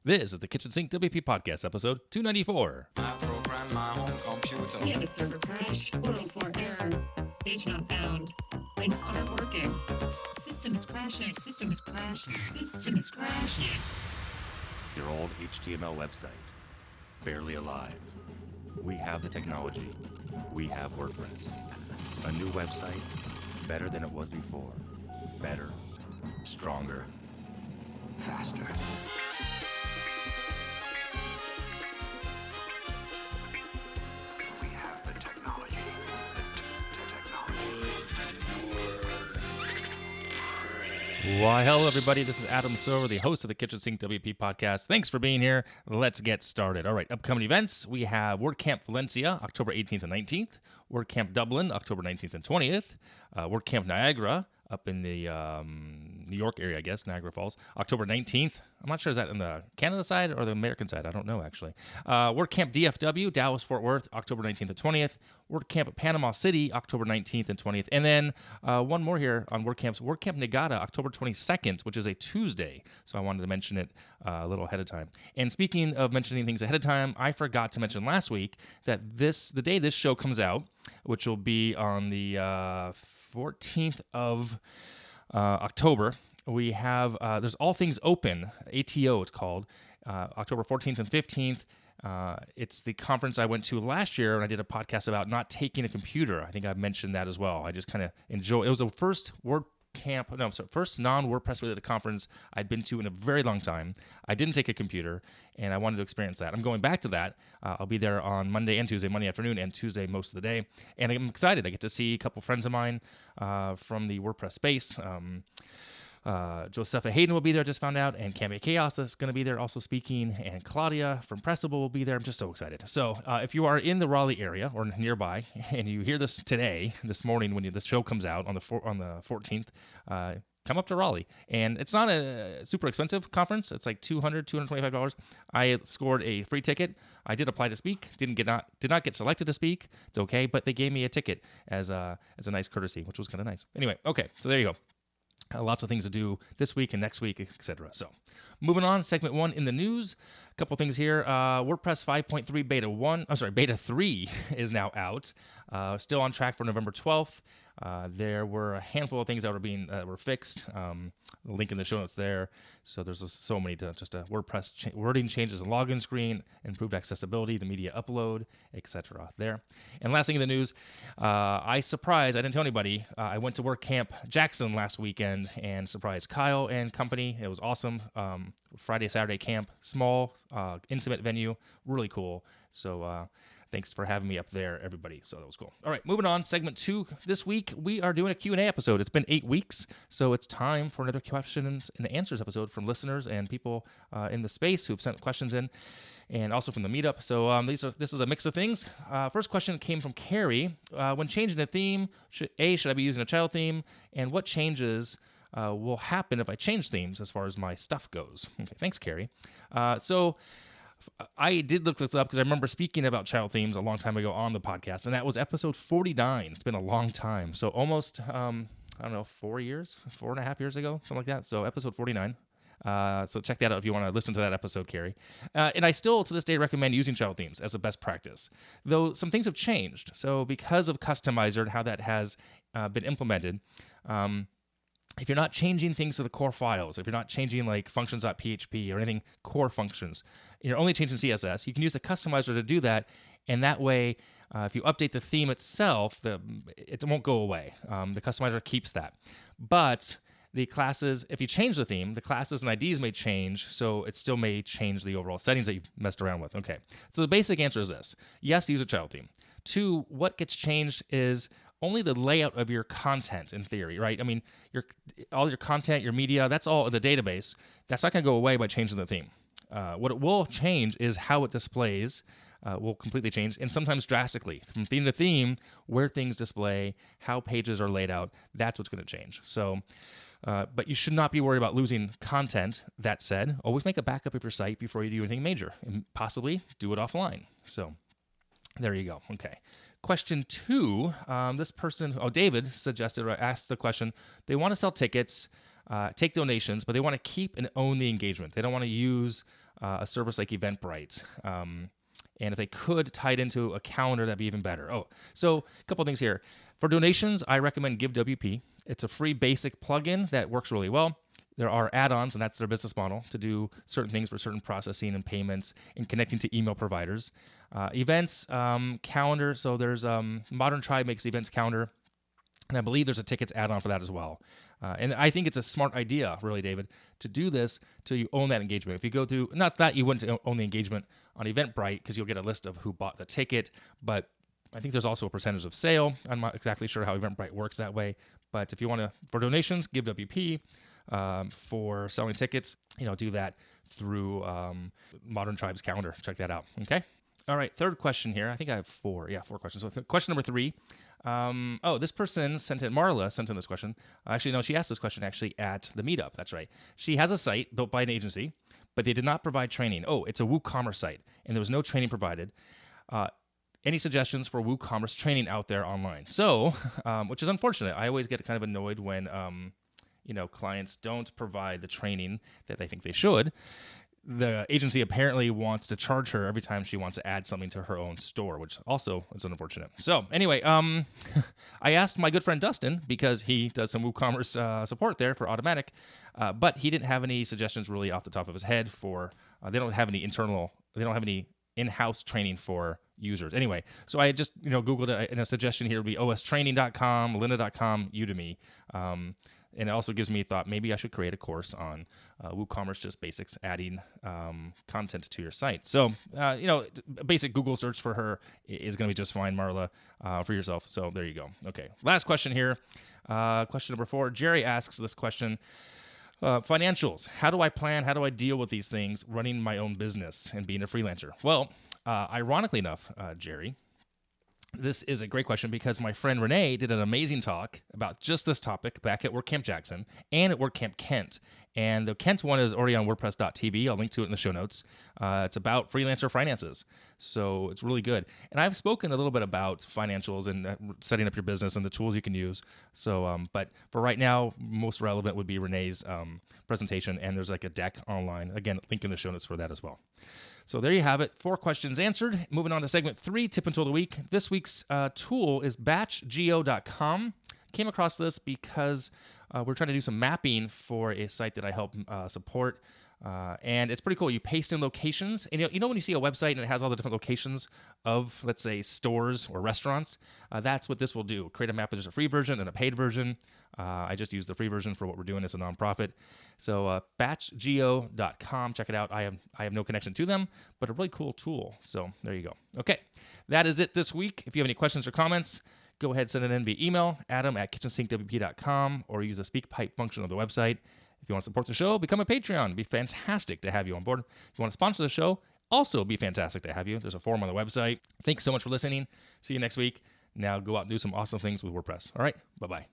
This is the Kitchen Sink WP Podcast, episode 294. I program my home computer. We have a server crash, 404 error, page not found, links aren't working, system is crashing, system is crashing, system is crashing. Your old HTML website, barely alive. We have the technology. We have WordPress. A new website, better than it was before. Better, stronger, faster. We have the technology. Why, hello, everybody. This is Adam Silver, the host of the Kitchen Sink WP Podcast. Thanks for being here. Let's get started. All right, upcoming events. We have WordCamp Valencia, October 18th and 19th. WordCamp Dublin, October 19th and 20th. WordCamp Niagara, up in the New York area, I guess, Niagara Falls, October 19th. I'm not sure, is that on the Canada side or the American side? I don't know, actually. WordCamp DFW, Dallas, Fort Worth, October 19th and 20th. WordCamp Panama City, October 19th and 20th. And then one more here on WordCamps, WordCamp Niigata, October 22nd, which is a Tuesday. So I wanted to mention it a little ahead of time. And speaking of mentioning things ahead of time, I forgot to mention last week that the day this show comes out, which will be on the 14th of October, we have, there's All Things Open, ATO it's called, October 14th and 15th. It's the conference I went to last year, and I did a podcast about not taking a computer. I think I've mentioned that as well. I just kind of enjoy. It was the first first non-WordPress related conference I'd been to in a very long time. I didn't take a computer, and I wanted to experience that. I'm going back to that. I'll be there on Monday and Tuesday, Monday afternoon and Tuesday most of the day, and I'm excited. I get to see a couple friends of mine from the WordPress space. Josepha Hayden will be there, just found out, and Cami Chaos is going to be there also speaking, and Claudia from Pressable will be there. I'm just so excited. So if you are in the Raleigh area or nearby, and you hear this this morning when this show comes out on the 14th, come up to Raleigh. And it's not a super expensive conference. It's like $225. I scored a free ticket. I did apply to speak. Did not get selected to speak. It's okay, but they gave me a ticket as a nice courtesy, which was kind of nice. Anyway, okay, so there you go. Lots of things to do this week and next week, etc. So, moving on, segment 1 in the news. A couple things here. WordPress 5.3 beta 3 is now out. Still on track for November 12th. There were a handful of things that were fixed. The link in the show notes there. So there's so many WordPress wording changes, the login screen, improved accessibility, the media upload, etc. there. And last thing in the news, I didn't tell anybody. I went to WordCamp Jackson last weekend and surprised Kyle and company. It was awesome. Friday, Saturday camp, small, intimate venue, really cool. So thanks for having me up there, everybody. So that was cool. All right, moving on. Segment 2. This week, we are doing a Q&A episode. It's been 8 weeks, so it's time for another questions and answers episode from listeners and people in the space who've sent questions in, and also from the meetup. So this is a mix of things. First question came from Carrie. When changing a theme, should I be using a child theme? And what changes will happen if I change themes as far as my stuff goes? Okay, thanks, Carrie. So I did look this up because I remember speaking about child themes a long time ago on the podcast, and that was episode 49. It's been a long time. So almost, 4 years, 4.5 years ago, something like that. So episode 49. So check that out if you want to listen to that episode, Carrie. And I still, to this day, recommend using child themes as a best practice, though some things have changed. So because of Customizer and how that has been implemented, if you're not changing things to the core files, if you're not changing like functions.php or anything core functions, you're only changing CSS, you can use the customizer to do that. And that way, if you update the theme itself, it won't go away. The customizer keeps that. But the classes, if you change the theme, the classes and IDs may change, so it still may change the overall settings that you've messed around with. Okay, so the basic answer is this. Yes, use a child theme. 2, what gets changed is only the layout of your content in theory, right? I mean, all your content, your media, that's all in the database. That's not going to go away by changing the theme. What it will change is how it displays will completely change, and sometimes drastically. From theme to theme, where things display, how pages are laid out, that's what's going to change. So, but you should not be worried about losing content. That said, always make a backup of your site before you do anything major, and possibly do it offline. So there you go. Okay. Question 2, this person, David suggested or asked the question, they want to sell tickets, take donations, but they want to keep and own the engagement. They don't want to use a service like Eventbrite. And if they could tie it into a calendar, that'd be even better. Oh, so a couple things here. For donations, I recommend GiveWP. It's a free basic plugin that works really well. There are add-ons, and that's their business model, to do certain things for certain processing and payments and connecting to email providers. Events, calendar. So there's Modern Tribe makes the events calendar, and I believe there's a tickets add-on for that as well. And I think it's a smart idea, really, David, to do this till you own that engagement. If you go through, not that you wouldn't own the engagement on Eventbrite, because you'll get a list of who bought the ticket, but I think there's also a percentage of sale. I'm not exactly sure how Eventbrite works that way, but if you want to, for donations, give WP. For selling tickets, do that through Modern Tribe's calendar. Check that out. Okay. All right. Third question here. I think I have four. Yeah, 4 questions. So question number 3. This person Marla sent in this question. Actually, no, she asked this question actually at the meetup. That's right. She has a site built by an agency, but they did not provide training. Oh, it's a WooCommerce site, and there was no training provided. Any suggestions for WooCommerce training out there online? So, which is unfortunate. I always get kind of annoyed when clients don't provide the training that they think they should. The agency apparently wants to charge her every time she wants to add something to her own store, which also is unfortunate. So anyway, I asked my good friend Dustin, because he does some WooCommerce support there for Automatic, but he didn't have any suggestions really off the top of his head for, they don't have any in-house training for users. Anyway, so I just, Googled it, and a suggestion here would be ostraining.com, lynda.com, Udemy. And it also gives me thought, maybe I should create a course on WooCommerce, just basics, adding content to your site. So, a basic Google search for her is going to be just fine, Marla, for yourself. So there you go. Okay, last question here. Question number 4. Jerry asks this question. Financials. How do I plan? How do I deal with these things running my own business and being a freelancer? Well, ironically enough, Jerry, this is a great question, because my friend Renee did an amazing talk about just this topic back at WordCamp Jackson and at WordCamp Kent. And the Kent one is already on WordPress.tv. I'll link to it in the show notes. It's about freelancer finances. So it's really good. And I've spoken a little bit about financials and setting up your business and the tools you can use. So, but for right now, most relevant would be Renee's presentation. And there's like a deck online. Again, link in the show notes for that as well. So there you have it. 4 questions answered. Moving on to segment 3, tip and tool of the week. This week's tool is BatchGEO.com. Came across this because we're trying to do some mapping for a site that I help support. And it's pretty cool. You paste in locations, and when you see a website and it has all the different locations of, let's say, stores or restaurants, that's what this will do. Create a map. There's a free version and a paid version. I just use the free version for what we're doing as a nonprofit. So BatchGEO.com, check it out. I have no connection to them, but a really cool tool. So there you go. Okay, that is it this week. If you have any questions or comments, go ahead, send it in via email, adam@KitchensinkWP.com, or use the SpeakPipe function of the website. If you want to support the show, become a Patreon. It'd be fantastic to have you on board. If you want to sponsor the show, also be fantastic to have you. There's a form on the website. Thanks so much for listening. See you next week. Now go out and do some awesome things with WordPress. All right, bye-bye.